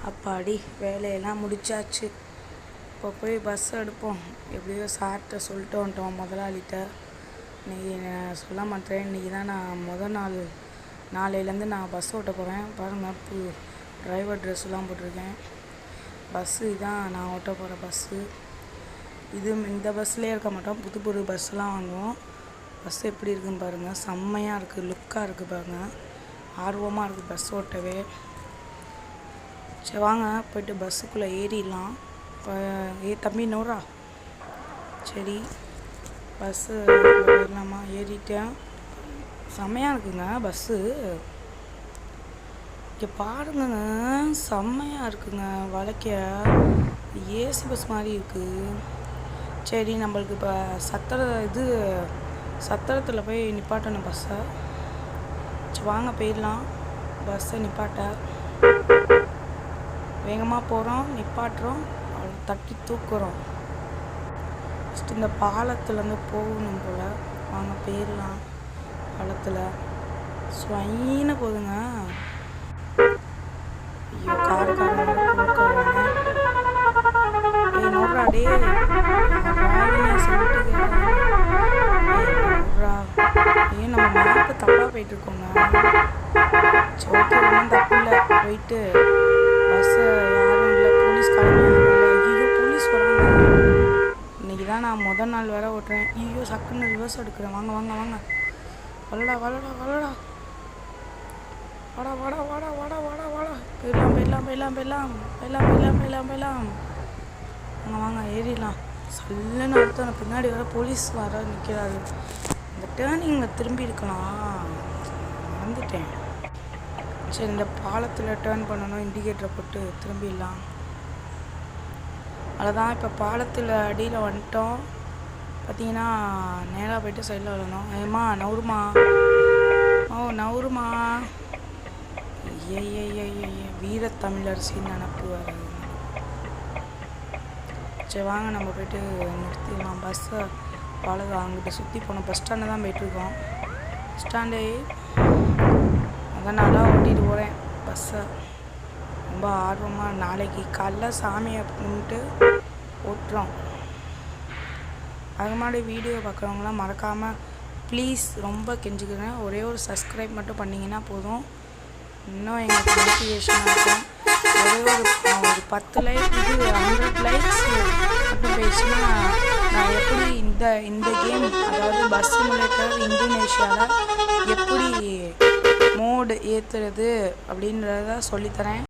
அப்பாடி வேலையெல்லாம் முடிச்சாச்சு. இப்போ போய் பஸ் எடுப்போம். எப்படியோ சார்கிட்ட சொல்லிட்டு வந்துட்டோம் முதலாளிகிட்ட. இன்றைக்கி நான் சொல்ல மாட்டேன், இன்றைக்கி தான் நான் முதல் நாள். நாளையிலேருந்து நான் பஸ் ஓட்ட போகிறேன். பாருங்கள், டிரைவர் ட்ரெஸ்லாம் போட்டிருக்கேன். பஸ்ஸு இதான் நான் ஓட்ட போகிற பஸ்ஸு. இந்த பஸ்ஸிலே இருக்க மாட்டோம், புது புது பஸ்ஸெலாம் வாங்குவோம். பஸ் எப்படி இருக்குதுன்னு பாருங்கள், செம்மையாக இருக்குது, லுக்காக இருக்குது பாருங்கள். ஆர்வமாக இருக்குது பஸ் ஓட்டவே. சரி வாங்க போய்ட்டு பஸ்ஸுக்குள்ளே ஏறிடலாம். இப்போ தம்பி நூறா, சரி பஸ்ஸு ஏறலாமா? ஏறிட்டேன். செம்மையாக இருக்குங்க பஸ்ஸு. இங்கே பாருங்க, செம்மையாக இருக்குங்க. வளைக்க ஏசி பஸ் மாதிரி இருக்குது. சரி, நம்மளுக்கு இப்போ சத்திரத்தில் போய் நிப்பாட்டணும் பஸ்ஸை. சரி வாங்க போயிடலாம். பஸ்ஸை நிப்பாட்ட வேகமாக போகிறோம், நிப்பாட்டுறோம், தட்டி தூக்குறோம். ஃபஸ்ட்டு இந்த பாலத்துலேருந்து போகணும் போல். வாங்க போயிடலாம். பாலத்தில் ஸ்வைன்னு போகுதுங்க. ஐயோ, காருக்காரங்க போக்குறாங்க. நோட்ரா டே சொல்லிட்டு நம்ம மேப்பு தப்பாக போயிட்டுருக்கோங்க. சரி ஓகே, ஒன்றும் தப்பு இல்லை. போயிட்டு பஸ்ஸு யாரும் இல்லை, போலீஸ் யாரும் இல்லை. ஐயோ, போலீஸ் வராங்க. இன்றைக்கி தான் நான் முதல் நாள் வேறு ஓட்டுறேன். ஐயோ, சக்குன்னு ரிவர்ஸ் எடுக்கிறேன். வாங்க வாங்க வாங்க, வளடா வளடா வளடா, வாடா வாடா வாடா வாடா வாடா வாடா, போயிடலாம் போயிடலாம் போயிடலாம் போயிடலாம் போயிடலாம் போயிடலாம் போயிடலாம் போயிடலாம். வாங்க வாங்க ஏறிடலாம். சல்லுன்னு அடுத்த பின்னாடி வர போலீஸ் வர நிற்கிறாரு. இந்த டேர்னிங்கில் திரும்பி இருக்கலாம், வந்துட்டேன். சரி, இந்த பாலத்தில் டேர்ன் பண்ணணும், இண்டிகேட்டரை போட்டு திரும்பிடலாம். அவ்வளோதான். இப்போ பாலத்தில் அடியில் வந்துட்டோம். பார்த்தீங்கன்னா நேராக போய்ட்டு சைடில் விழணும். ஏம்மா நவுருமா, நவுருமா. வீரத்தமிழரசின்னு நினப்பு வர. சரி வாங்க, நம்ம போய்ட்டு நிறுத்திடலாம் பஸ்ஸை. அவ்வளோதான், அங்கிட்ட சுற்றி போனோம். பஸ் ஸ்டாண்டு தான் போய்ட்டுருக்கோம். பஸ் ஸ்டாண்டு அதான் நல்லா ஓட்டிகிட்டு போகிறேன் பஸ்ஸை. ரொம்ப ஆர்வமாக நாளைக்கு காலைல சாமியை கும்பிட்டு ஓட்டுறோம். அது மாதிரி வீடியோ பார்க்குறவங்களாம் மறக்காமல் ப்ளீஸ், ரொம்ப கெஞ்சிக்கிறேன், ஒரே ஒரு சப்ஸ்கிரைப் மட்டும் பண்ணிங்கன்னா போதும். இன்னும் எங்களுக்கு மோட்டிவேஷனாக இருக்கும். ஒரு 10 லைக், 100 லைக்ஸ் மட்டும் போயிடுச்சுன்னா நான் எப்படி இந்த கேம், அதாவது பஸ் சிமுலேட்டர் இந்தோனேஷியாவில் எப்படி மோடு ஏற்றுறது அப்படின்றத சொல்லித்தரேன்.